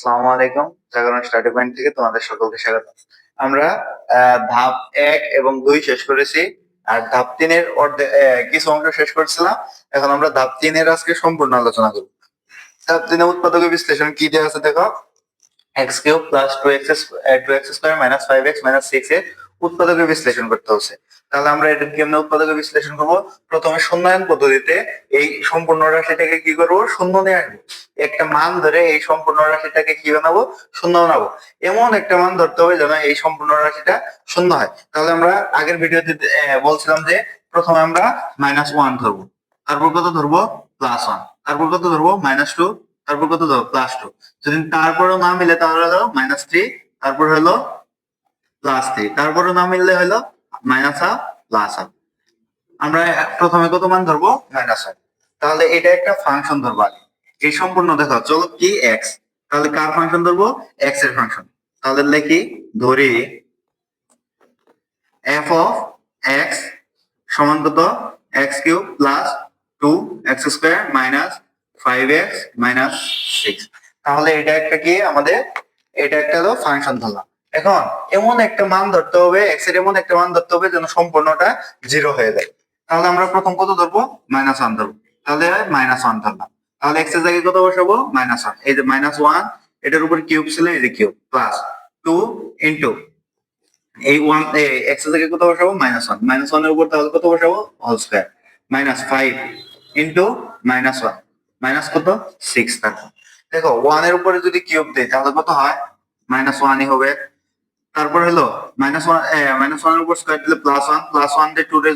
আসসালামু আলাইকুম। জাগরণ স্টাডি পয়েন্ট থেকে তোমাদের সকলকে স্বাগত। আমরা ধাপ 1 এবং 2 শেষ করেছি, আর ধাপ 3 এর কিছু অংশ শেষ করেছিলাম। এখন আমরা ধাপ 3 এর আজকে সম্পূর্ণ আলোচনা করব। ধাপ 3 এ উৎপাদক বিশ্লেষণ কি দেওয়া আছে দেখো। X cube plus 2x square minus 5x minus 6 এর উৎপাদকের বিশ্লেষণ করতে হচ্ছে। তাহলে আমরা এটা কেমনে উৎপাদকের বিশ্লেষণ করব? প্রথমে শূন্যায়ন পদ্ধতিতে এই সম্পূর্ণ রাশিটাকে কি করব? শূন্য নিয়ে আসবো। একটা মান ধরে এই সম্পূর্ণ রাশিটাকে কি বানাবো? শূন্য বানাবো। এমন একটা মান ধরতে হবে যেন এই সম্পূর্ণ রাশিটা শূন্য হয়। তাহলে আমরা আগের ভিডিওতে বলছিলাম যে প্রথমে আমরা -1 ধরবো, তারপর কত ধরবো? +1, তারপর কত ধরবো? -2, তারপর কত ধরবো? +2। যদি তারপরেও না মিলে তাহলে হলো -3, তারপর হলো +3, তারপরেও না মিললে হলো -1 +1। আমরা প্রথমে কত মান ধরবো? -1। তাহলে এটা একটা ফাংশন ধরবো আগে। এই সম্পূর্ণ দেখো চলো কি x, তাহলে কার ফাংশন ধরবো? x এর ফাংশন। তাহলে লিখি, ধরি f of x সমান কত? x cube plus 2x square minus 5x minus 6। তাহলে এটা একটা কি আমাদের? এটা একটা হলো ফাংশন ধরলাম। এখন এমন একটা মান ধরতে হবে, x এর এমন একটা মান ধরতে হবে যেন সম্পূর্ণটা 0 হয়ে যায়। তাহলে আমরা প্রথম কত ধরবো? -1 ধরবো। তাহলে -1 ধরলাম। তাহলে x এর জায়গায় কত বসাবো? -1। এই যে -1, এটার উপর কিউব ছিল, এই যে কিউব, প্লাস 2 ইনটু এই 1 x এর জায়গায় কত বসাবো? -1। -1 এর উপর তাহলে কত বসাবো? হোল স্কয়ার, -5 ইনটু -1, মাইনাস কত? 6। থাকবে। দেখো 1 এর উপরে যদি কিউব দেই তাহলে কত হয়? -1ই হবে। তারপর হলো -1 এর উপর স্কয়ার দিলে +1, +1 দিয়ে 2 রে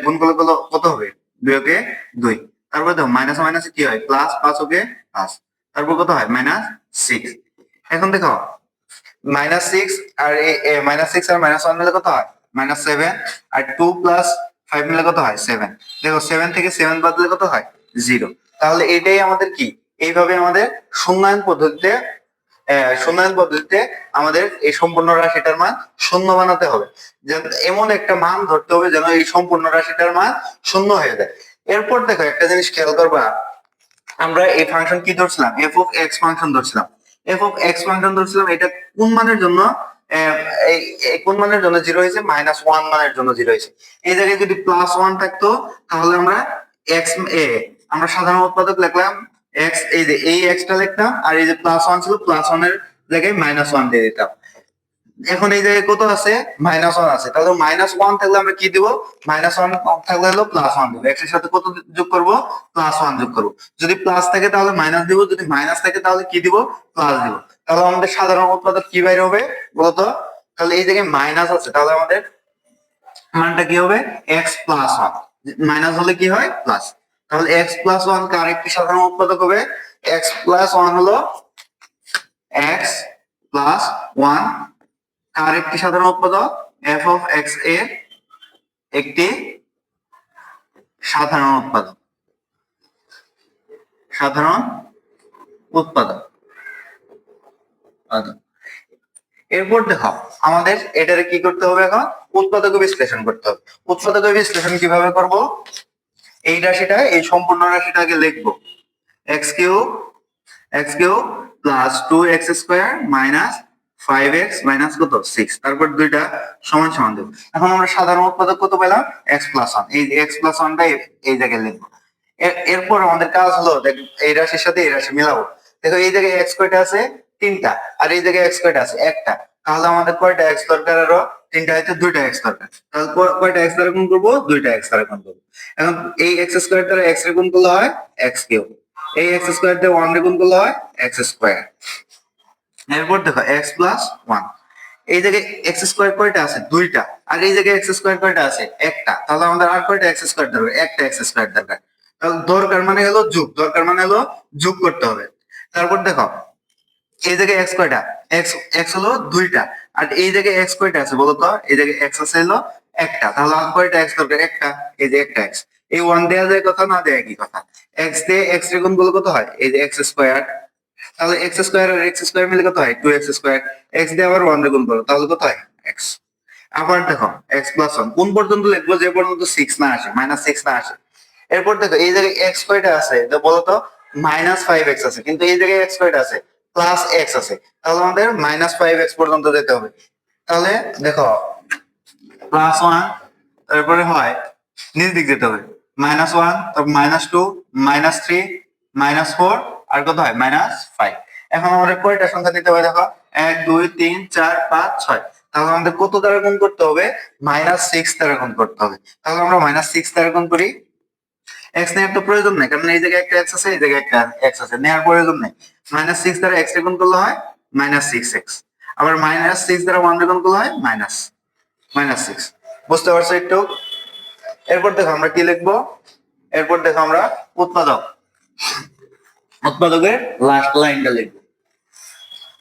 গুণ করলে কত হবে? 2 কে 2। তারপর দেখো মাইনাস মাইনাসে কি হয়? প্লাস, প্লাস ওকে প্লাস। তারপর কত হয়? -6। এখন দেখো -6 আর -6 আর -1 মিলে কত হয়? -7। আর 2 প্লাস 5 মিলে কত হয়? 7। দেখো 7 থেকে 7 বাদ দিলে কত হয়? 0। তাহলে এটাই আমাদের কি? এইভাবে আমাদের শূন্যায়ন পদ্ধতিতে আমাদের এই সম্পূর্ণ রাশিটার মান শূন্য বানাতে হবে। যেন এমন একটা মান ধরতে হবে যেন এই সম্পূর্ণ রাশিটার মান শূন্য হয়ে যায়। এরপর দেখো একটা জিনিস খেয়াল করবা, আমরা এই ফাংশন কি ধরছিলাম? f of x ফাংশন ধরছিলাম। f of x ফাংশন ধরছিলাম, এটা কোন মানের জন্য? এই কোন মানের জন্য 0 হয়েছে? -1 মানের জন্য 0 হয়েছে। এই জায়গায় যদি +1 থাকতো তাহলে আমরা x আমরা সাধারণ উৎপাদক লিখলাম x, এই যে এই x টা লিখতাম, আর এই যে +1 ছিল, +1 এর জায়গায় -1 দিয়ে দিতাম। এখন এই জায়গায় কত আছে? -1 আছে। তাহলে -1 থাকলে আমরা কি দিব? -1 থাকলে হলো +1 দিব। x এর সাথে কত যোগ করব? +1 যোগ করব। যদি প্লাস থাকে তাহলে মাইনাস দিব, যদি মাইনাস থাকে তাহলে কি দিব? প্লাস দিব। তাহলে আমাদের সাধারণ উৎপাদক কি বাইরে হবে বলতো? তাহলে এই জায়গায় মাইনাস আছে, তাহলে আমাদের মানটা কি হবে? x + 1। মাইনাস হলে কি হয়? প্লাস। তাহলে x + 1 কার একটি সাধারণ উৎপাদক হবে? x + 1 হলো x + 1 কার একটি সাধারণ উৎপাদক? f of x এর একটি সাধারণ উৎপাদক। সাধারণ উৎপাদক। এরপর দেখো আমাদের এটারে কি করতে হবে? এখন উৎপাদক বিশ্লেষণ করতে হবে। উৎপাদক বিশ্লেষণ কিভাবে করব? এই রাশিটা, এই সম্পূর্ণ রাশিটাকে লিখবো x cube plus 2x square minus 5x minus কত? 6। তারপর দুইটা সমান সমান দেব। এখন আমরা সাধারণ উৎপাদক কত পেলাম? x + 1। এই x + 1 টা এই জায়গায় লিখবো। এরপর আমাদের কাজ হলো এই রাশির সাথে এই রাশি মিলাবো। দেখো এই জায়গায় x কয়টা আছে? 3টা। আর এই জায়গায় x কয়টা আছে? 1টা। তাহলে আমাদের কয়টা x দরকার? আরো 3টা হইতে 2টা x দরকার। তাহলে কয়টা x দ্বারা গুণ করব? 2টা x দ্বারা গুণ করব। এখন এই x স্কয়ার দ্বারা x রে গুণ করলে হয় x কিউব। এই x স্কয়ার দিয়ে 1 রে গুণ করলে হয় x স্কয়ার। এরপর দেখো x + 1। এই জায়গায় x স্কয়ার কয়টা আছে? 2টা। আর এই জায়গায় x স্কয়ার কয়টা আছে? 1টা। তাহলে আমাদের আর কয়টা x স্কয়ার দরকার? একটা x স্কয়ার দরকার। তাহলে দরকার মানে হলো যোগ, দরকার মানে হলো যোগ করতে হবে। তারপর দেখো এই জায়গায় x কয়টা? x হলো 2টা। আর এই জায়গায় x কয়টা আছে বলো তো? এই জায়গায় x আছে হলো 1টা। তাহলে আর কয়টা x দরকার? একটা। এই যে একটা x। এই 1 দেয়া যায় কথা, না দেয়া কি কথা? x দিয়ে x রে গুণ করলে কত হয়? এই যে x স্কয়ার। তাহলে x স্কয়ার আর x স্কয়ার মিলে কত হয়? 2x square. x দিয়ে আবার 1 রে গুণ করো, তাহলে কত হয়? x। আবার দেখো x + 1 কোন পর্যন্ত লিখবো? যে পর্যন্ত 6 না আসে, -6 না আসে। এরপর দেখো এই জায়গায় x কয়টা আছে? তো বলো তো? -5x আছে, কিন্তু এই জায়গায় x কয়টা আছে? প্লাস এক্স আছে, তাহলে আমাদের -5x পর্যন্ত যেতে হবে। তাহলে দেখো +1, তারপরে হয় নিচ দিক যেতে হবে, -1, তারপর -2, -3, -4, আর কত হয় -5। এখন আমাদের কয়টা সংখ্যা দিতে হবে দেখো, 1 2 3 4 5 6। তাহলে আমাদের কত দ্বারা গুণ করতে হবে, -6 দ্বারা গুণ করতে হবে। তাহলে আমরা -6 দ্বারা গুণ করি। x নেওয়ার তো প্রয়োজন নেই, কারণ এই জায়গায় একটা x আছে, এই জায়গায় একটা x আছে, নেওয়ার প্রয়োজন নেই। -6 দ্বারা x গুণ করলে হয় -6x, আবার -6 দ্বারা 1 গুণ করলে হয় -6। বুঝতে পারছো একটু? এরপর দেখো আমরা কি লিখবো, এরপর দেখো আমরা উৎপাদক, উৎপাদকের লাস্ট লাইনটা লিখবো।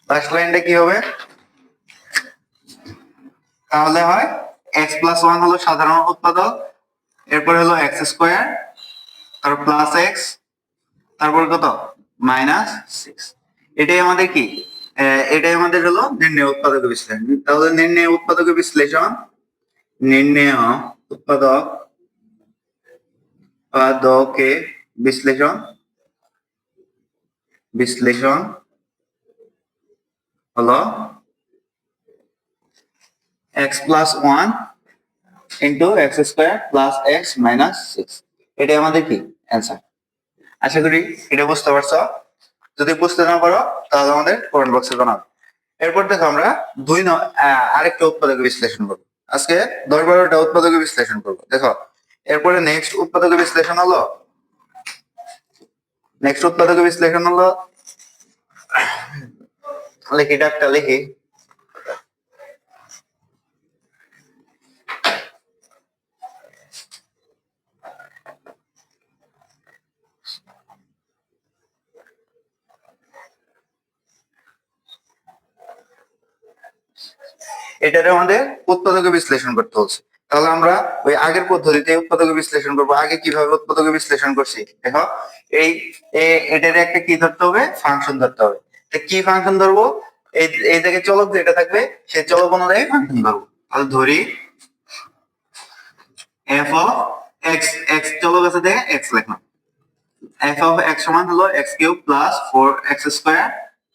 লাস্ট লাইনটা কি হবে, তাহলে হয় x+1 হলো সাধারণ উৎপাদক, এরপর হলো x², তারপর +x, তারপর কত -6। এটাই আমাদের কি, এটাই আমাদের হলো নির্ণয় উৎপাদক বিশ্লেষণ। তাহলে নির্ণয় উৎপাদক বিশ্লেষণ, নির্ণয় উৎপাদক উৎপাদকে বিশ্লেষণ, বিশ্লেষণ হলো x+1 into x² plus x minus 6। এটাই আমাদের কি অ্যান্সার। আশা করি এটা বুঝতে পারছো। যদি বুঝতে না পারো তাহলে আমাদের কমেন্ট বক্সে জানাও। এরপর দেখো আমরা আরেকটা উৎপাদক বিশ্লেষণ করবো। আজকে 10-12টা উৎপাদক বিশ্লেষণ করবো। দেখো এরপরে নেক্সট উৎপাদক বিশ্লেষণ হলো, নেক্সট উৎপাদক বিশ্লেষণ হলো, লিখি ডাকটা লিখি, এটারে আমাদের উৎপাদকে বিশ্লেষণ করতে হচ্ছে। তাহলে আমরা ওই আগের পদ্ধতিতে উৎপাদকে বিশ্লেষণ করবো। আগে কিভাবে উৎপাদকে বিশ্লেষণ করছি দেখো, এই এটারে একটা কি ধরতে হবে, ফাংশন ধরতে হবে। কি ফাংশন ধরবো, এই জায়গায় চলক যেটা থাকবে সেই চলক অনুযায়ী ফাংশন ধরবো। তাহলে ধরি f of x, x চলক আছে দেখে x লিখলাম, f of x সমান হলো x³ plus 4x²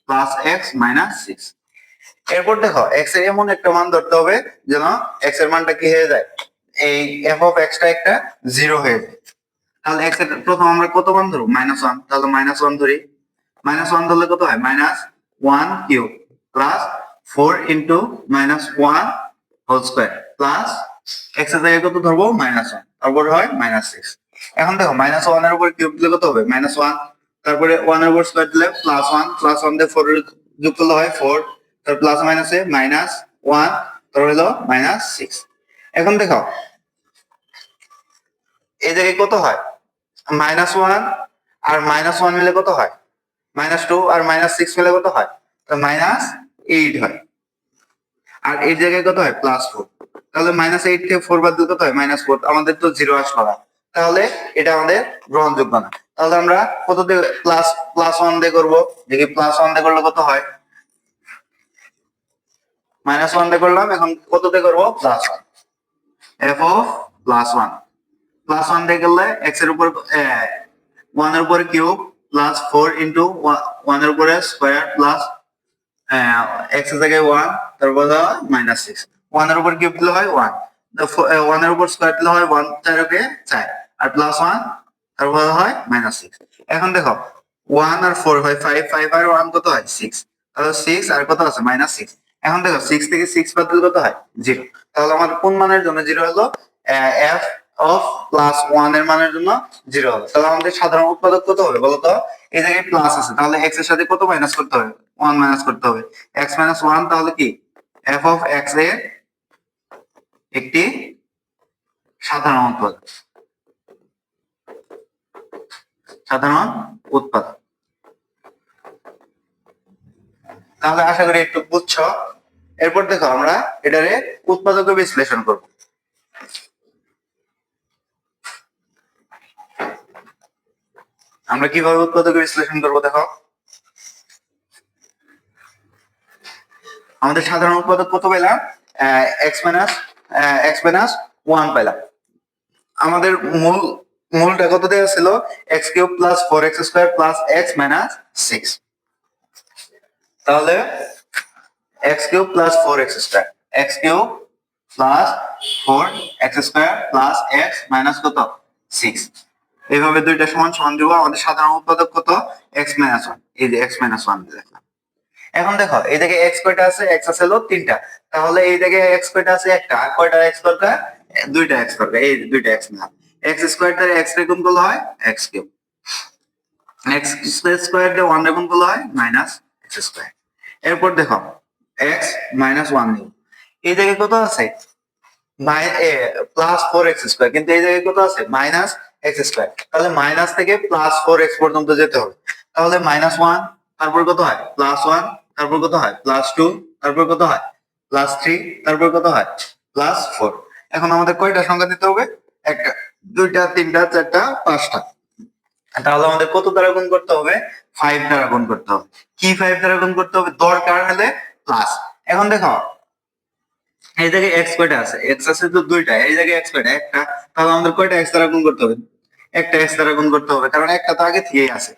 plus x minus 6। এরপর দেখো x এর এমন একটা মান ধরতে হবে যেন x এর মানটা কি হয়ে যায়, এই f of x টা একটা 0 হয়ে যায়। তাহলে x এর প্রথম আমরা কত মান ধরব, -1। তাহলে -1 ধরি, -1 ধরলে কত হয়, -1³ plus 4 into -1 whole square plus x এর জায়গায় কত ধরবো, -1, তারপর হয় -6। এখন দেখো -1 এর উপর কিউব দিলে কত হবে, -1, তারপরে 1 এর উপর স্কয়ার দিলে +1, +1 দিয়ে 4 এর যোগ করলে হয় 4, তারপর প্লাস মাইনাসে -1, তারপর হলো -6। এখন দেখো এই জায়গায় কত হয়, -1 আর -1 মিলে কত হয়, -2 আর -6 মিলে কত হয়, -8 হয়। আর এই জায়গায় কত হয়, +4। তাহলে -8 থেকে 4 বাদ দিলে কত হয়, -4। আমাদের তো 0 আসলো না, তাহলে এটা আমাদের গ্রহণযোগ্য না। তাহলে আমরা কত দিয়ে +1 দিয়ে করবো, দেখি +1 দিয়ে করলে কত হয়, -1 দিয়ে করলাম, এখন কত দিয়ে করবো, +1, f of +1, +1 দিয়ে করলে x এর উপর 1 এর উপরে কিউব প্লাস 4 ইন্টু 1 এর উপরে স্কয়ার প্লাস x এর জায়গায় 1, তারপর -6। 1 এর উপর কিউব দিলে হয় 1, 1 এর উপর স্কয়ার দিলে হয় 1, 4 কে 4, আর +1, তারপর হয় -6। এখন দেখো 1 আর 4 হয় 5, 5 আর 1 কত হয় 6, তাহলে 6 আর কত আছে -6। এখন দেখো 6 থেকে 6 বাদ দিলে কত হয় 0। তাহলে আমাদের কোন মানের জন্য 0 হলো, f of +1 এর মানের জন্য 0 হবে। তাহলে আমাদের সাধারণ উৎপাদক কত হবে বলতো, এই জায়গায় প্লাস আছে, তাহলে x এর সাথে কত মাইনাস করতে হবে, 1 মাইনাস করতে হবে, x মাইনাস 1, তাহলে কি f of x এর একটি সাধারণ উৎপাদক, সাধারণ উৎপাদক। তাহলে আশা করি একটু বুঝছো। এরপর দেখো আমরা এটারে উৎপাদকে বিশ্লেষণ করব। আমরা কিভাবে উৎপাদকে বিশ্লেষণ করব দেখো, আমাদের সাধারণ উৎপাদক কত পেলাম, x মাইনাস 1 পেলাম। আমাদের মূলটা কত দেওয়া ছিল, x³ plus 4x² plus x minus 6। তাহলে x cube plus 4x square, x cube plus 4x square plus x minus কত 6। এইভাবে দুইটা সমান সমান দিব। আমাদের সাধারণ উৎপাদক কত x মাইনাস 1, এই যে x মাইনাস 1 দেখলাম। এখন দেখো এই জায়গায় x কয়টা আছে, x আছে হলো 3টা, তাহলে এই জায়গায় x কয়টা আছে একটা, আর কয়টা x দরকার, দুইটা x দরকার, এই দুইটা x নিলাম। x স্কয়ার দ্বারা x রে গুণ করলে হয় x কিউব, x স্কয়ার দিয়ে 1 রে গুণ করলে হয় মাইনাস x স্কয়ার। এরপর দেখো x মাইনাস 1 নিব, এই জায়গায় কত আছে প্লাস 4x স্কয়ার, কিন্তু এই জায়গায় কত আছে মাইনাস x স্কয়ার, তাহলে মাইনাস থেকে প্লাস 4x পর্যন্ত যেতে হবে। তাহলে মাইনাস 1, তারপর কত হয় প্লাস 1, তারপর কত হয় প্লাস 2, তারপর কত হয় প্লাস 3, তারপর কত হয় প্লাস 4। এখন আমাদের কয়টা সংখ্যা দিতে হবে, একটা, দুইটা, তিনটা, চারটা, পাঁচটা। তাহলে আমাদের কত দ্বারা গুণ করতে হবে, 5 দ্বারা গুণ করতে হবে। কি 5 দ্বারা গুণ করতে হবে, দরকার হলে প্লাস। এখন দেখো এই জায়গায় x কয়টা আছে, x আছে তো দুইটা, এই জায়গায় x কয়টা একটা, তাহলে আমাদের কয়টা x দ্বারা গুণ করতে হবে, একটা x দ্বারা গুণ করতে হবে, কারণ একটা তো আগে থেকেই আছে।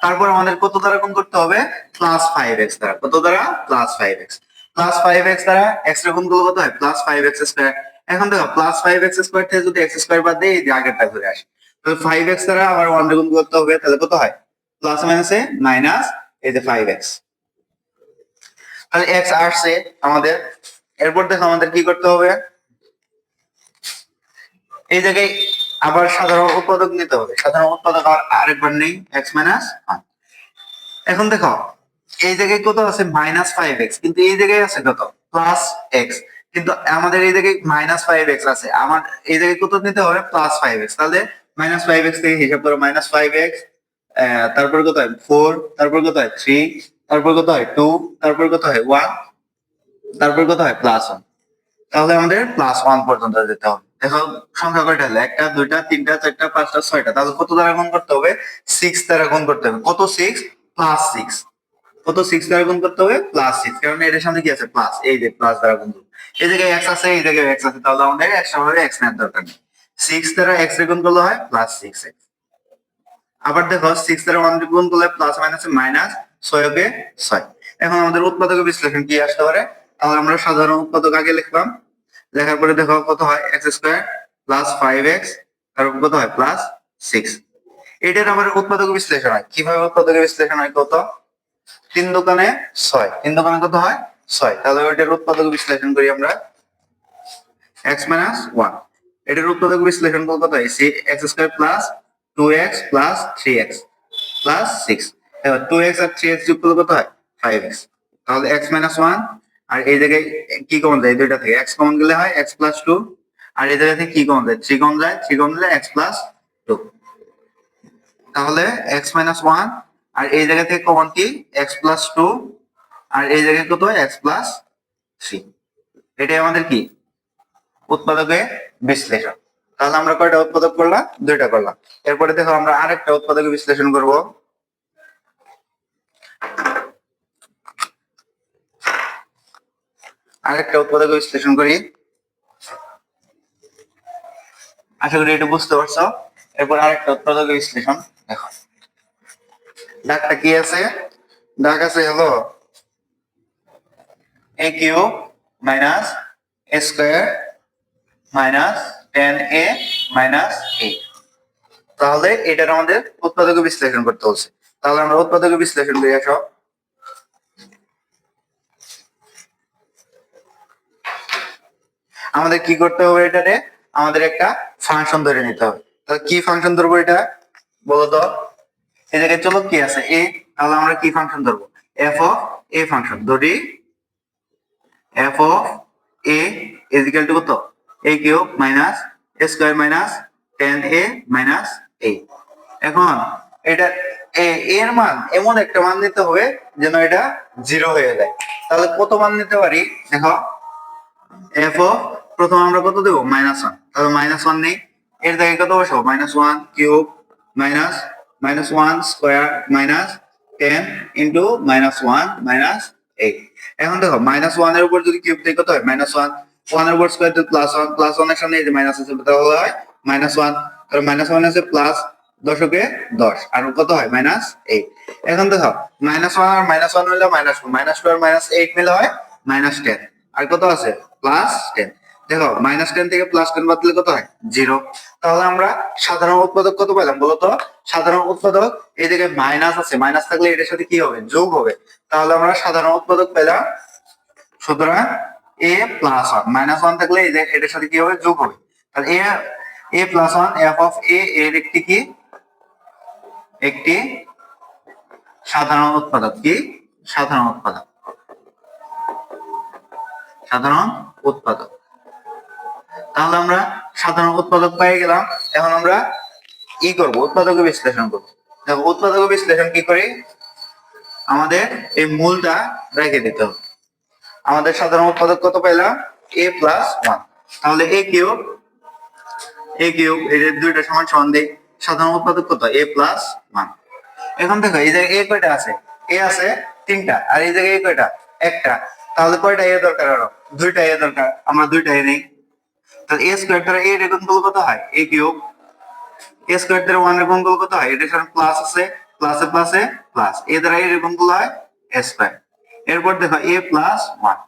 তারপর আমাদের কত দ্বারা গুণ করতে হবে, প্লাস 5x দ্বারা, কত দ্বারা প্লাস 5x, প্লাস 5x দ্বারা x এর গুণ করলে কত হয় প্লাস 5x স্কয়ার। এখন দেখো প্লাস 5x স্কয়ার থেকে যদি x স্কয়ার বাদ দেই, এই যে আগেরটা ঘুরে আসে, তাহলে 5x দ্বারা আবার 1 এর গুণ করতে হবে, তাহলে কত হয় প্লাস মাইনাসে মাইনাস, এই যে 5x, তাহলে x আসছে আমাদের। এরপর দেখো আমাদের কি করতে হবে, এই জায়গায় আবার সাধারণ উৎপাদক নিতে হবে। সাধারণ উৎপাদক আরেকবার নেই x মাইনাস 1। এখন দেখো এই জায়গায় কত আছে মাইনাস 5x, কিন্তু এই জায়গায় আছে কত প্লাস x, কিন্তু আমাদের এই জায়গায় মাইনাস 5x আছে, আমার এই জায়গায় কত নিতে হবে প্লাস 5x, তাহলে মাইনাস 5x থেকে হিসাব করো, মাইনাস 5x, তারপর কত হয় 4, তারপর কত হয় 3, তারপর কত হয় 2, তারপর কত হয় 1, তারপর কত হয় প্লাস 1। তাহলে আমাদের প্লাস 1 পর্যন্ত যেতে হবে। দেখো সংখ্যা কয়টা হলো, একটা, দুইটা, তিনটা, চারটা, পাঁচটা, ছয়টা, তাহলে কত দ্বারা গুণ করতে হবে, 6 দ্বারা গুণ করতে হবে। কত 6 প্লাস 6, কত 6 দ্বারা গুণ করতে হবে প্লাস 6, কারণ এর সামনে কি আছে প্লাস, এই যে প্লাস দ্বারা গুণ করব। এই জায়গায় x আছে, এই জায়গায় x আছে, তাহলে আমাদের এক্সট্রা ভাবে x নেওয়ার দরকার নেই। 6 দ্বারা x রে গুণ করলে হয় প্লাস 6x। আবার দেখো 6 দ্বারা 1 রে গুণ করলে প্লাস মাইনাসে মাইনাস, 6 কে 6। এখন আমাদের উৎপাদক বিশ্লেষণ কি আসতে পারে, তাহলে আমরা সাধারণ উৎপাদক আগে লিখলাম, লেখার পরে দেখো কত হয় x স্কয়ার প্লাস 5x, তারপর কত হয় প্লাস 6। এটার আমাদের উৎপাদক বিশ্লেষণ হয়। কিভাবে উৎপাদক বিশ্লেষণ হয়, কত 3 দোকানে 6, 3 দোকানে কত হয় 6, তাহলে ওইটার উৎপাদক বিশ্লেষণ করি আমরা x মাইনাস 1। এটার উৎপাদক বিশ্লেষণ কত হয় x square plus 2x plus 3x plus 6। এবার 2x আর 3x যোগ করলে কত হয় 5x, তাহলে x মাইনাস 1, আর এই জায়গায় কি কমন যায়, দুইটা থেকে x কমন গেলে হয় x প্লাস 2, আর এই জায়গা থেকে কি কমন যায় 3 কমন যায়, 3 কমন গেলে x প্লাস 2, তাহলে x মাইনাস 1, আর এই জায়গা থেকে কমন কি x প্লাস 2, আর এই জায়গায় কত হয় x প্লাস 3। এটাই আমাদের কি উৎপাদকের বিশ্লেষণ। তাহলে আমরা কয়টা উৎপাদক করলাম, দুইটা করলাম। এরপরে দেখো আমরা আরেকটা উৎপাদকের বিশ্লেষণ করব। আরেকটা উৎপাদক বিশ্লেষণ করি, আশা করি এটা বুঝতে পারছো। এরপর আরেকটা উৎপাদক বিশ্লেষণ দেখো, ডাকটা কি আছে, ডাক আছে হলো a cube minus a square minus 10a minus a। তাহলে এটার আমাদের উৎপাদক বিশ্লেষণ করতে হচ্ছে। তাহলে আমরা উৎপাদক বিশ্লেষণ করি। আসো আমাদের কি করতে হবে, এটাতে আমাদের একটা ফাংশন ধরে নিতে হবে। তাহলে কি ফাংশন ধরবো এটা বলতো, এই জায়গায় চলো কি আছে a, তাহলে আমরা কি ফাংশন ধরবো f অফ a ফাংশন ধরি, f of a is equal to কত a cube minus a square minus 10a minus a। এখন এটা এর মান এমন একটা মান নিতে হবে যেন এটা 0 হয়ে যায়। তাহলে কত মান নিতে পারি, দেখো f অফ, প্রথম আমরা কত দেব -1, তাহলে -1 নেই, এর জায়গায় কত বসাবো -1 cube minus -1 square minus 10 into -1 minus 8। এখন দেখো -1 এর উপর যদি কিউব দেই কত হয় -1, 1 এর উপর স্কয়ার দিলে +1, +1 এর সামনে এই যে মাইনাস আছে, তাহলে হয় -1, তাহলে -1 আছে প্লাস দশকে 10 আর কত হয় -8। এখন দেখো -1 আর -1 হইলে -2 আর -8 মিলে হয় -10 আর কত আছে +10। দেখো -10 থেকে +10 বাদ দিলে কত হয় 0। তাহলে আমরা সাধারণ উৎপাদক কত পেলাম বলতো? সাধারণ উৎপাদক এদিকে মাইনাস আছে, মাইনাস থাকলে এটার সাথে কি হবে যোগ হবে। তাহলে আমরা সাধারণ উৎপাদক পেলাম, সুতরাং a+1 -1 থাকলে এটার সাথে কি হবে যোগ হবে। তাহলে a+1 f(a) এর একটি কি একটি সাধারণ উৎপাদক। কি সাধারণ উৎপাদক? সাধারণ উৎপাদক। তাহলে আমরা সাধারণ উৎপাদক পেয়ে গেলাম। এখন আমরা কি করব? উৎপাদকের বিশ্লেষণ করব। দেখো উৎপাদকের বিশ্লেষণ কি করি, আমাদের এই মূলটা রেখে দিতে হবে। আমাদের সাধারণ উৎপাদক কত পেলাম a+1। তাহলে a কিউব এর দুইটা সমান সমান দেই, সাধারণ উৎপাদক কত a+1। এখন দেখো এই জায়গায় a কয়টা আছে? a আছে 3টা আর এই জায়গায় a কয়টা? একটা। তাহলে কয়টা a দরকার? আরো 2টা a দরকার, আমরা 2টা a নেই। তাহলে a স্কয়ার দ্বারা a এর গুণফল কত হয় a কিউব, a স্কয়ার দ্বারা 1 এর গুণফল কত হয়? এটার সাথে প্লাস আছে, প্লাসে প্লাসে প্লাস, a দ্বারা a এর গুণফল হয় a স্কয়ার। এরপর দেখো a+1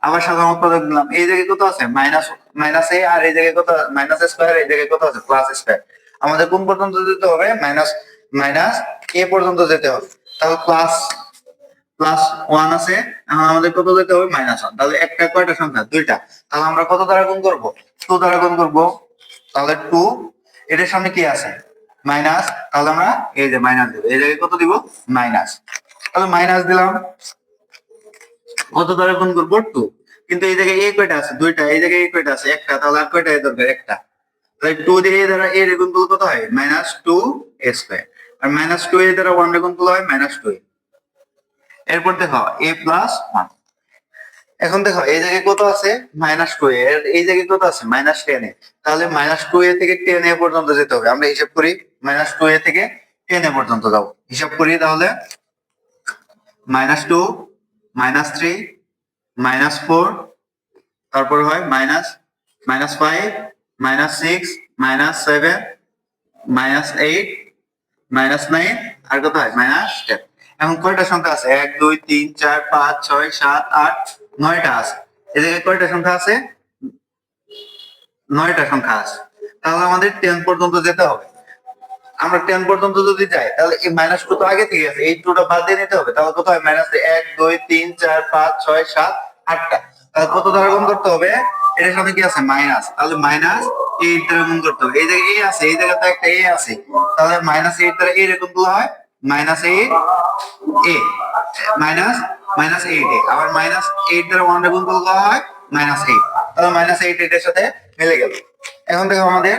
আবার সাধারণ উৎপাদক দিলাম, এই জায়গায় কত আছে মাইনাস a আর এই জায়গায় কত মাইনাস স্কয়ার, এই জায়গায় কত আছে প্লাস স্কয়ার। আমাদের কোন পর্যন্ত যেতে হবে? মাইনাস a পর্যন্ত যেতে হবে। তাহলে প্লাস 1 আছে, এখন আমাদের কত যেতে হবে -1। তাহলে একটা কয়টা সংখ্যা? 2টা। তাহলে আমরা কত দ্বারা গুণ করব? 2 দ্বারা গুণ করব। তাহলে 2 এটার সামনে কি আছে মাইনাস, তাহলে আমরা এই যে মাইনাস দেব, এই জায়গায় কত দিব মাইনাস। তাহলে মাইনাস দিলাম, কত দ্বারা গুণ করব 2। কিন্তু এই জায়গায় a কয়টা আছে? 2টা। এই জায়গায় a কয়টা আছে? একটা। তাহলে আর কয়টা a দরকার? একটা। তাহলে 2 দিয়ে a দ্বারা a এর গুণফল কত হয় -2a স্কয়ার, আর -2a দ্বারা 1 এর গুণফল হয় -2a। এরপর দেখো a+1। এখন দেখো এই জায়গায় কত আছে -2a, এর এই জায়গায় কত আছে -10a। তাহলে -2a থেকে 10a পর্যন্ত যেতে হবে। আমরা হিসাব করি, -2a থেকে 10a পর্যন্ত যাব, হিসাব করি। তাহলে -2 -3 -4, তারপর হয় -5 -6 -7 -8 -9 আর কত হয় -10। এখন কয়টা সংখ্যা আছে? 1 2 3 4 5 6 7 8 9টা আছে। এদিকে কয়টা সংখ্যা আছে? 9টা সংখ্যা আছে। তাহলে আমাদের 10 পর্যন্ত যেতে হবে। আমরা 10 পর্যন্ত যদি যাই তাহলে এই -2 তো আগে থেকে আছে, এই 2টা বাদ দিয়ে নিতে হবে। তাহলে কত হয় -1 2 3 4 5 6 7 8টা। তাহলে কত দ্বারা গুণ করতে হবে? এটার সাথে কি আছে মাইনাস, তাহলে -8 দ্বারা গুণ করতে হবে। এই জায়গায় a আছে, এই জায়গায় তো একটা a আছে, তাহলে -8 দ্বারা a এর গুণফল হয় -8a -8a। আবার -8 দ্বারা 1 এর গুণফল হয় -8। তাহলে -8 এটার সাথে মিলে গেল। এখন দেখো আমাদের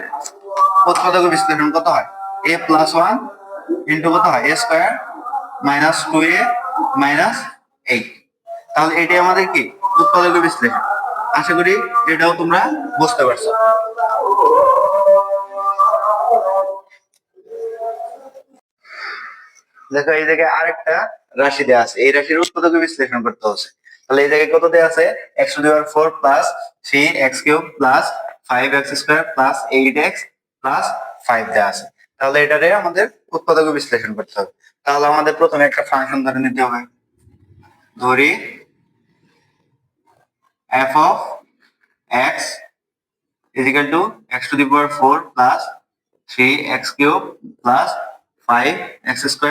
উৎপাদক বিশ্লেষণ কত হয় a+1 ইন্টু কত হয় a স্কয়ার -2a -8। তাহলে এটাই আমাদের কি উৎপাদক বিশ্লেষণ। আশা করি এটাও তোমরা বুঝতে পারছো। দেখো এই জায়গায় আরেকটা রাশি দেওয়া আছে, এই রাশির উৎপাদক বিশ্লেষণ করতে হচ্ছে। তাহলে এই জায়গায় কত দেওয়া আছে? x⁴ plus 3x³ plus 5x² plus 8x plus 5 দেওয়া আছে। তাহলে এটারে আমাদের উৎপাদক বিশ্লেষণ করতে হবে। তাহলে আমাদের প্রথমে একটা ফাংশন ধরে নিতে হবে। ধরি f of x is equal to x⁴ plus 3x³ plus 5x²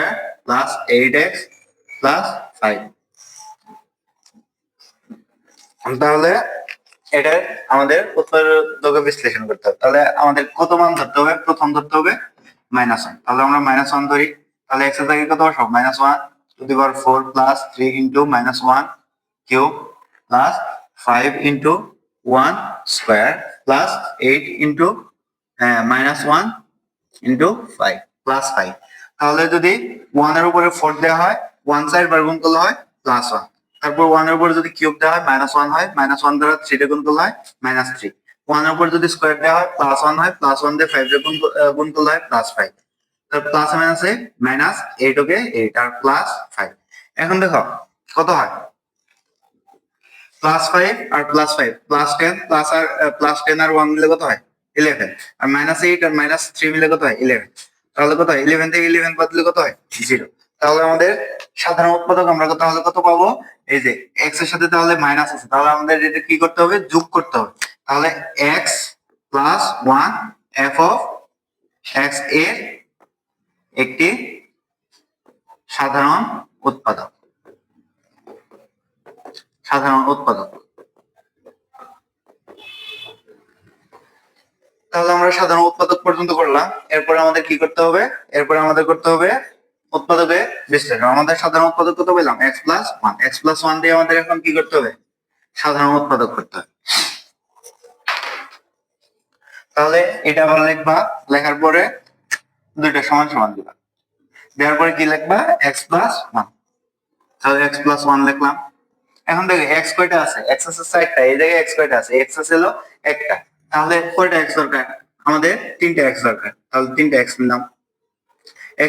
plus 8x plus 5। তাহলে এটা আমাদের উৎপাদক বিশ্লেষণ করতে হবে। তাহলে আমাদের কত মান ধরতে হবে? প্রথম ধরতে হবে -1। তাহলে আমরা -1 ধরি। তাহলে x এর জায়গায় কত বসাবো? -1⁴ plus 3 into -1 cube plus 5 into 1 square plus 8 into -1 into 5 plus 5। তাহলে যদি 1 এর উপরে 4 দেওয়া হয়, 1 সাইড বার গুণ করলে হয় +1। তারপর 1 এর উপরে যদি কিউব দেওয়া হয় -1 হয়, -1 দ্বারা 3 টা গুণ করলে হয় -3। 1 এর উপরে যদি স্কয়ার দেওয়া হয় +1 হয়, +1 দিয়ে 5 টা গুণ করলে হয় +5। তার প্লাস মাইনাসে -8 ওকে 8 আর +5। এখন দেখো কত হয় +5 আর +5 +10 প্লাস আর +10 আর 1 মিলে কত হয় 11, আর -8 আর -3 মিলে কত হয় 11। তাহলে কত হয় 11 থেকে 11 বাদ দিলে কত হয় 0। তাহলে আমাদের সাধারণ উৎপাদক আমরা তাহলে কত পাবো, এই যে x এর সাথে তাহলে মাইনাস আছে, তাহলে আমাদের এটা কি করতে হবে, যোগ করতে হবে। তাহলে x plus 1 f of x এর একটি সাধারণ উৎপাদক, সাধারণ উৎপাদক। তাহলে আমরা সাধারণ উৎপাদক পর্যন্ত করলাম। এরপরে আমাদের কি করতে হবে, এরপরে আমাদের করতে হবে উৎপাদকে বিশ্লেষণ। আমাদের সাধারণ উৎপাদক কত পেলাম, x প্লাস 1। x প্লাস 1 দিয়ে আমাদের এখন কি করতে হবে, সাধারণ উৎপাদক করতে হবে। তাহলে এটা আবার লিখবা, লেখার পরে দুইটা সমান সমান দিবা, দেওয়ার পরে কি লিখবা, x প্লাস 1। তাহলে x প্লাস 1 লিখলাম। এখন দেখো x কয়টা আছে, x আছে 4টা, এই জায়গায় x কয়টা আছে, x আছে হলো একটা। তাহলে কয়টা x দরকার, আমাদের 3টা x দরকার, তাহলে 3টা x নিলাম।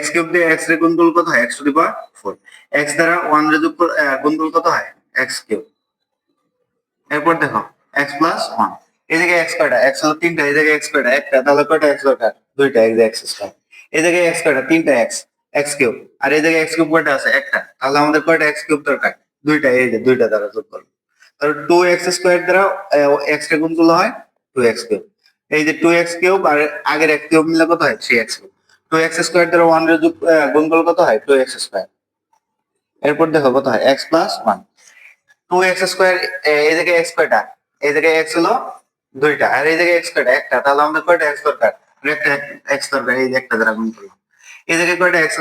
x কিউব দিয়ে x এর গুণফল কত হয়, x to the power 4। x দ্বারা 1 এর গুণফল কত হয়, x কিউব। এরপর দেখো x প্লাস 1, এই জায়গায় x কয়টা, x হলো 3টা, এই জায়গায় x কয়টা, একটা, তাহলে কয়টা x দরকার, দুইটা, এই যে x স্কয়ার। এই জায়গায় x কয়টা, 3টা x কিউব, আর এই জায়গায় x কিউব কয়টা আছে, একটা, তাহলে আমাদের কয়টা x কিউব দরকার, দুইটা, এই যে দুইটা দ্বারা যোগ করব। তাহলে 2x স্কয়ার দ্বারা x এর গুণফল হয় 2x কিউব। এই যে 2x কিউব আর আগের x কিউব মিলে কত হয়, 3x কিউব। 2x স্কয়ার দ্বারা 1 এর গুণফল কত হয়, 2x স্কয়ার। এরপর দেখো কত হয়, x প্লাস 1। 2x স্কয়ার, এই জায়গায় x কয়টা, এই জায়গায় x হলো দুইটা, আর এই জায়গায় x কয়টা, একটা, তাহলে আমাদের কয়টা x দরকার, একটা x দরকার, এই যে একটা দ্বারা গুণ করলাম। এই জায়গায় কয়টা x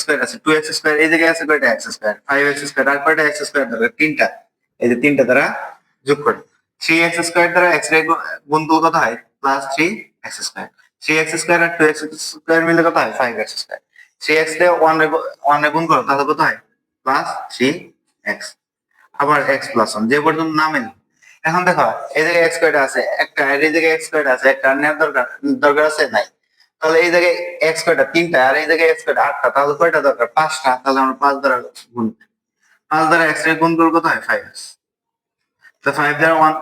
স্কয়ার আছে, 2x স্কয়ার, এই জায়গায় আছে কয়টা x স্কয়ার, 5x স্কয়ার, আর কয়টা x স্কয়ার দরকার, তিনটা, এই যে তিনটা দ্বারা যোগ করি। 3x স্কয়ার দ্বারা x এর গুণফল কত হয়, plus 3x square. 3x square আর 2x স্কয়ার মিলে কত হয়, 5x স্কয়ার। 3x দিয়ে 1 এর গুণ করো, তাহলে কত হয়, প্লাস 3x। আবার x প্লাস 1 যে পর্যন্ত না মেলে। এখন দেখো এই জায়গায় x কয়টা আছে, একটা, আর এই জায়গায় x কয়টা আছে, একটা, নেওয়ার দরকার দরকার আছে, নাই। তাহলে এই জায়গায় x কয়টা, তিনটা, আর এই জায়গায় x কয়টা, আটটা, তাহলে কয়টা দরকার, পাঁচটা, তাহলে আমরা 5 দ্বারা গুণ, 5 দ্বারা x এর গুণ করলে কত হয়, 5x। তো 5 দ্বারা 1,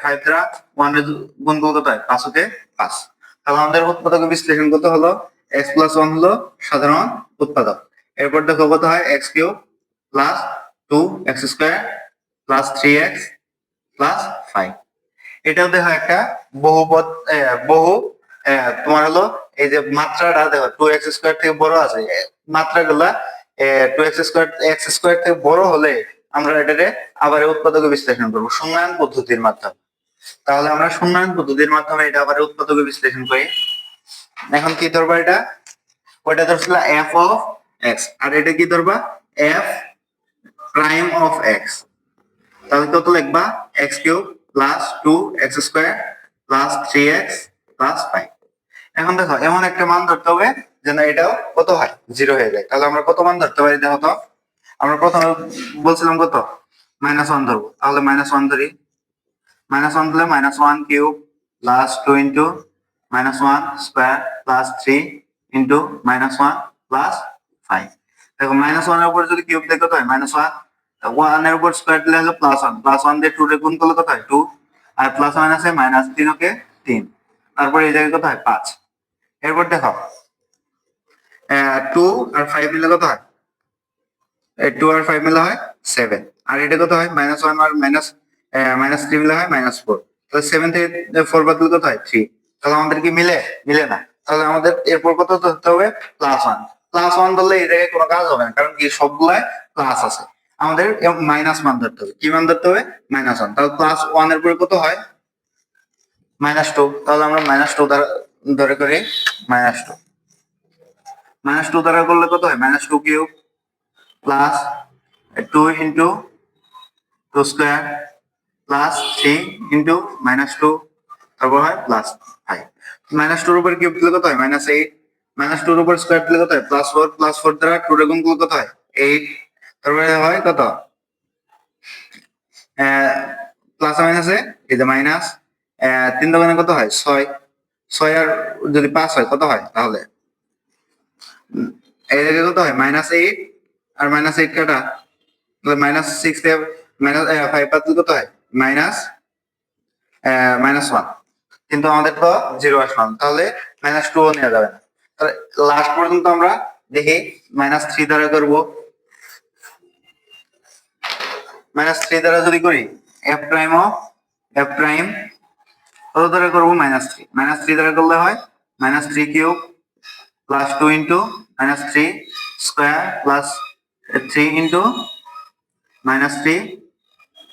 5 দ্বারা 1 এর গুণ করলে কত হয়, 5 হতে 5। তাহলে আমাদের উৎপাদক বিশ্লেষণ কত হলো, x প্লাস 1 হলো সাধারণ উৎপাদক। এরপর দেখো কত হয়, x cube plus 2x square plus 3x plus 5। এটাও দেখো একটা বহুপদ, বহু, তোমার হলো এই যে মাত্রাটা দেখো 2x স্কয়ার থেকে বড় আছে, মাত্রাগুলা 2x স্কয়ার x স্কয়ার থেকে বড় হলে আমরা এটাকে আবার উৎপাদকে বিশ্লেষণ করব শূন্যায়ন পদ্ধতির মাধ্যমে। তাহলে আমরা শূন্যায়ন পদ্ধতির মাধ্যমে এটা আবার উৎপাদকে বিশ্লেষণ করি। এখন কি ধরবা, এটা ওইটা ধরছিল f অফ x, আর এটা কি ধরবা, f প্রাইম অফ x। তাহলে কত লিখবা, x cube plus 2x square plus 3x plus 5। এখন দেখো এমন একটা মান ধরতে হবে যেন এটাও কত হয়, 0 হয়ে যায়। তাহলে আমরা কত মান ধরতে পারি দেখো তো, আমরা প্রথমে বলছিলাম কত, -1 ধরবো, তাহলে -1 ধরি। -1 দিলে -1 cube plus 2 into -1 square plus 3 into -1 plus 5। দেখো -1 এর উপর যদি কিউব দেয় কত হয়, -1, 1 এর উপর স্কয়ার দিলে হলো +1, +1 দিয়ে 2 এর গুণ করলে কত হয়, 2, আর প্লাস মাইনাসে -3 ওকে 3, তারপর এই জায়গায় কত হয়, 5। এরপর দেখো 2 আর 5 মিলে কত হয়, 2 আর 5 মিলে হয় 7, আর এটা কত হয়, -1 আর -3 মিলে হয় -4। তাহলে 7 থেকে 4 বাদ দিলে কত হয়, 3। তাহলে আমাদের কি মিলে, মিলে না। তাহলে আমাদের এরপর কত ধরতে হবে, +1। +1 ধরলে এই জায়গায় কোনো কাজ হবে না, কারণ কি সবগুলাই প্লাস আছে। আমাদের মাইনাস মান ধরতে হবে, কি মান ধরতে হবে, -1। তাহলে +1 এর পরে কত হয়, -2। তাহলে আমরা -2 দ্বারা ধরে করি, -2। -2 দ্বারা করলে কত হয়, -2 cube plus 2 into 2 square plus 3 into -2, তারপর হয় প্লাস 5। -2 এর উপর কিউব দিলে কত হয়, -8। -2 এর উপর স্কয়ার দিলে কত হয়, +4, +4 দ্বারা 2 এর গুণ করলে কত হয়, 8। তারপরে হয় কত, প্লাস মাইনাসে এই যে মাইনাস, 3 দোকানে কত হয়, 6। 6 আর যদি 5 হয় কত হয়, তাহলে এই জায়গায় কত হয়, -8, আর -8 কাটা, তাহলে -6 থেকে -5 বাদ দিলে কত হয়, -1। কিন্তু আমাদের তো 0 আসলাম, তাহলে -2 নেওয়া যাবে না। তাহলে লাস্ট পর্যন্ত আমরা দেখি -3 দ্বারা করব। -3 দ্বারা যদি করি f প্রাইম কত দ্বারা করবো -3 -3 দ্বারা করলে হয় -3 cube plus 2 into -3 square plus 3 into -3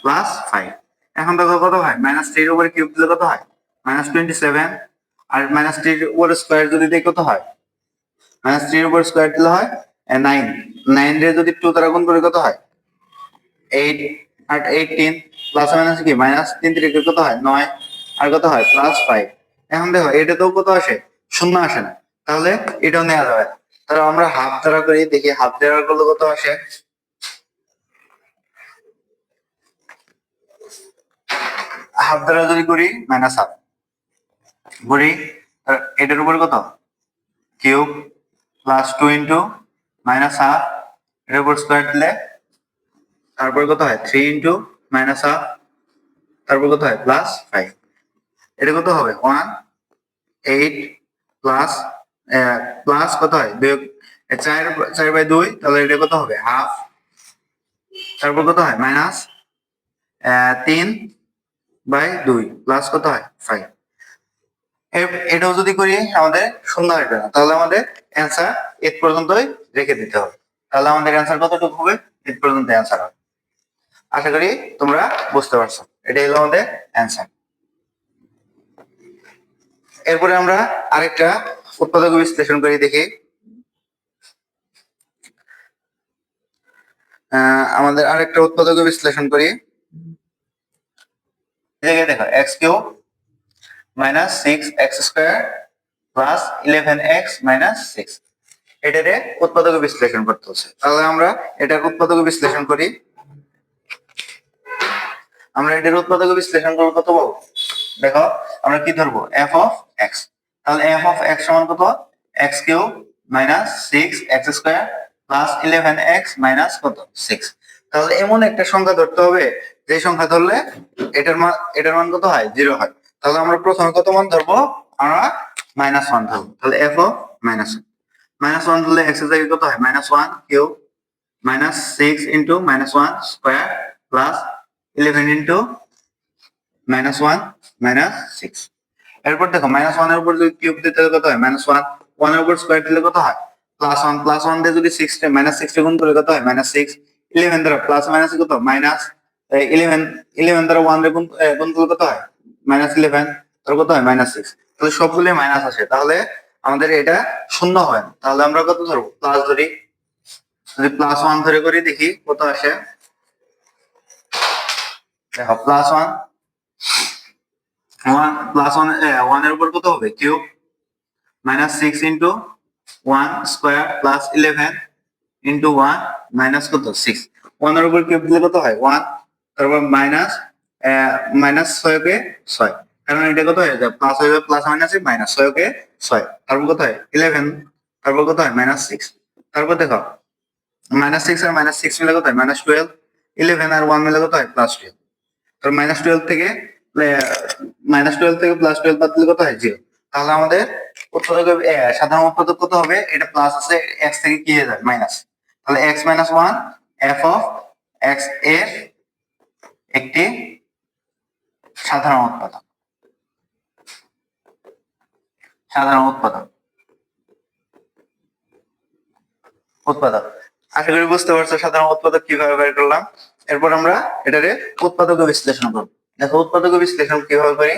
plus 5। এখন দেখো কত হয় -3 এর উপরে কিউব দিলে কত হয় -27, আর -3 এর উপরে স্কোয়ার যদি দিই কত হয় -3 এর উপর স্কোয়ার দিলে হয় 9। 9 রে যদি 2 দ্বারা গুণ করি কত হয় 8, আর 18 প্লাস মাইনাস কি -3 থেকে কত হয় 9, আর কত হয় +5। এখন দেখো এটা তো কত আসে শূন্য আসে না, তাহলে এটাও নেওয়া যাবে। তাহলে আমরা হাফ দ্বারা করি দেখি, হাফ দ্বারা করলে কত আসে। হাফ দ্বারা যদি করি -হাফ করি, এটার উপর কত কিউব প্লাস 2 ইন্টু -হাফ, এটার উপর স্কোয়ার দিলে তারপর কত হয় 3 ইন্টু -হাফ, তারপর কত হয় +5। এটা কত হবে 1 8 প্লাস প্লাস কত হয় 4/2, তাহলে এটা কত হবে হাফ, তারপর কত হয় -3/2 প্লাস কত হয় 5। এটাও যদি করি আমাদের শূন্য আসবে না, তাহলে আমাদের অ্যান্সার 8 পর্যন্তই রেখে দিতে হবে। তাহলে আমাদের অ্যান্সার কতটুকু হবে 8 পর্যন্ত অ্যান্সার হবে। আশা করি তোমরা বুঝতে পারছো, এটাই হলো আমাদের অ্যান্সার। এরপরে আমরা আরেকটা উৎপাদক বিশ্লেষণ করে দেখি। আমাদের আরেকটা উৎপাদক বিশ্লেষণ করি। দেখো x³ -6x² প্লাস 11x -6, এটারে উৎপাদক বিশ্লেষণ করতে হচ্ছে। তাহলে আমরা এটার উৎপাদক বিশ্লেষণ করি। আমরা এটার উৎপাদক বিশ্লেষণ করব কত পাবো, দেখো আমরা কি ধরবো f of x। তাহলে f of x সমান কত x³ -6x² plus 11x minus কত 6। তাহলে এমন একটা সংখ্যা ধরতে হবে যে সংখ্যা ধরলে এটার মান কত হয় 0 হয়। তাহলে আমরা প্রথমে কত মান ধরবো, আমরা -1 ধরবো। তাহলে f of -1 ধরলে x এর জায়গায় কত হয় -1 cube -6 into -1 square plus 11 into -1 -6। এরপর দেখো -1 এর উপর যদি কিউব দিতে কত হয় -1, 1 এর উপর স্কোয়ার দিলে কত হয় +1, +1 দিয়ে যদি 6 -6 গুণ করে কত হয় -6, 11 দ্বারা প্লাস মাইনাস কত -11, 11 দ্বারা 1 রে গুণ করলে কত হয় -11, তারপর কত হয় -6। তাহলে সবগুলো মাইনাস আসে, তাহলে আমাদের এটা শূন্য হয় না। তাহলে আমরা কত ধরবো প্লাস ধরি, যদি +1 ধরে করি দেখি কত আসে। দেখো +1 1 এর উপর কত হবে cube -6 into 1 square plus 11 into 1 minus কত 6। 1 এর উপর কিউব দিলে কত হয় 1, তারপর -6 কে 6, কারণ এটা কত হয়ে যায় প্লাস হয়ে যাবে, প্লাস মাইনাসে -6 কে 6, তারপর কত হয় 11, তারপর কত হয় -6। তারপর দেখো -6 আর -6 মিলে কত হয় -12, 11 আর 1 মিলে কত হয় +12। তো -12 থেকে +12 বাদ দিলে কত হয় 0। তাহলে আমাদের উৎপাদক সাধারণ উৎপাদক কত হবে, এটা প্লাস আছে x থেকে কি হয়ে যায় মাইনাস। তাহলে x - 1 f of x এর একটি সাধারণ উৎপাদক। উৎপাদক আশা করি বুঝতে পারছো সাধারণ উৎপাদক কিভাবে বের করলাম। এরপর আমরা এটারে উৎপাদক বিশ্লেষণ করব। দেখো উৎপাদক বিশ্লেষণ কিভাবে করি,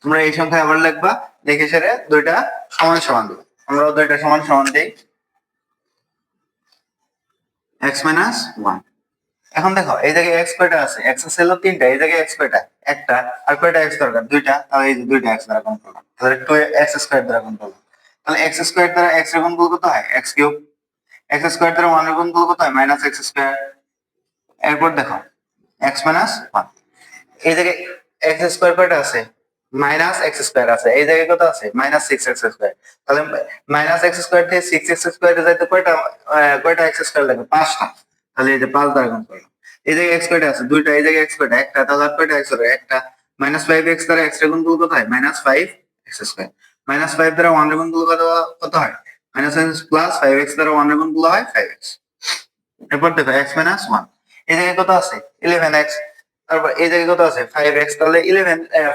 তোমরা এই সংখ্যা আবার লিখবা, দেখে সেরে দুইটা সমান সমান দেবো। আমরা দুইটা সমান সমান দেই x - 1। এখন দেখো এই জায়গায় x কয়টা আছে, x আছে হলো 3টা, এই জায়গায় x কয়টা একটা, আর কয়টা x দরকার 2টা, তাহলে এই যে 2টা x দ্বারা গুণ করলাম, তাহলে 2x² দ্বারা গুণ করলাম। তাহলে x² দ্বারা x এর গুণ করলে কত হয় x³ x² দ্বারা 1 এর গুণ করলে কত হয় -x²। এরপর দেখো x - 1, এই জায়গায় x² কয়টা আছে -x² আছে, এই জায়গায় কত আছে -6x²। তাহলে -x² থেকে 6x² এ যাইতে কয়টা x² লাগবে 5টা, তাহলে এই যে 5 দ্বারা গুণ করলাম। এই জায়গায় x কয়টা আছে 2টা, এই জায়গায় x কয়টা একটা, তাহলে আর কয়টা x হবে একটা। -5x দ্বারা x এর গুণ করলে কত হয় -5x²। -5 দ্বারা 1 গুণ করলে কত হয়? -x প্লাস 5x দ্বারা 1 গুণ করলে হয় 5x। এরপর দেখো x মাইনাস 1, এই জায়গায় কত আছে? 11x। তারপর এই জায়গায় কত আছে? 5x। তাহলে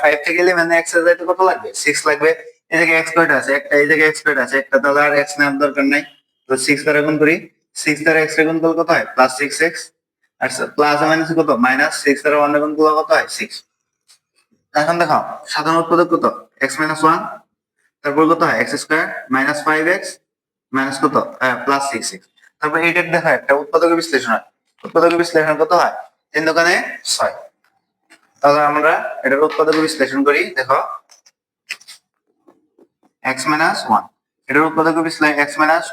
5 থেকে 11x এর যাইতে কত লাগবে? 6 লাগবে। এই জায়গায় x কয়টা আছে? একটা। এই জায়গায় x কয়টা আছে? একটা। তাহলে আর x নেওয়ার দরকার নাই। তো 6 দ্বারা গুণ করি। 6 দ্বারা x এর গুণ করলে কত হয়? +6x। আর প্লাস মাইনাস কত? -6 দ্বারা 1 গুণ করলে কত হয়? 6। এখন দেখো সাধারণ উৎপাদক কত? x minus 1। তারপর কত হয়? x square minus 5x minus কত? +6x। তারপর এইটা দেখো একটা উৎপাদকের বিশ্লেষণ হয়। উৎপাদকের বিশ্লেষণ কত হয়? 3 দোকানে 6। তাহলে আমরা এটার উৎপাদকের বিশ্লেষণ করি। দেখো x মাইনাস 1, এটার উৎপাদকের বিশ্লেষণ x মাইনাস,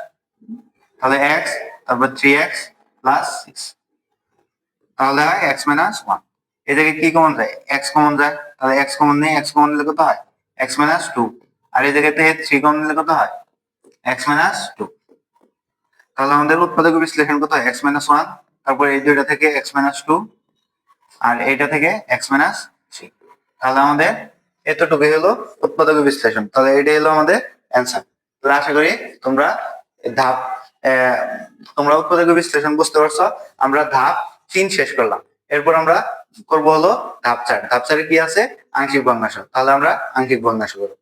তাহলে x, তারপর 3x প্লাস 6, তাহলে হয় x মাইনাস 1। এই জায়গায় কি কমন যায়? x কমন যায়। তাহলে x কমন নেই, x কমন নিলে কত হয়? x minus 2। আর এই জায়গায় থেকে 3 কমন নিলে কত হয়? x minus 2। তাহলে আমাদের উৎপাদক বিশ্লেষণ কত হয়? x মাইনাস 1, তারপর এই দুইটা থেকে x মাইনাস 2, আর এইটা থেকে x মাইনাস 3। তাহলে আমাদের এতটুকুই হলো উৎপাদক বিশ্লেষণ। তাহলে এটাই হলো আমাদের অ্যান্সার। তাহলে আশা করি তোমরা ধাপ তোমরা উৎপাদক বিশ্লেষণ বুঝতে পারছো। আমরা ধাপ 3 শেষ করলাম। এরপর আমরা করব হলো ধাপ 4। ধাপ 4 এ কি আছে? আংশিক ভগ্নাংশ। তাহলে আমরা আংশিক ভগ্নাংশ করব।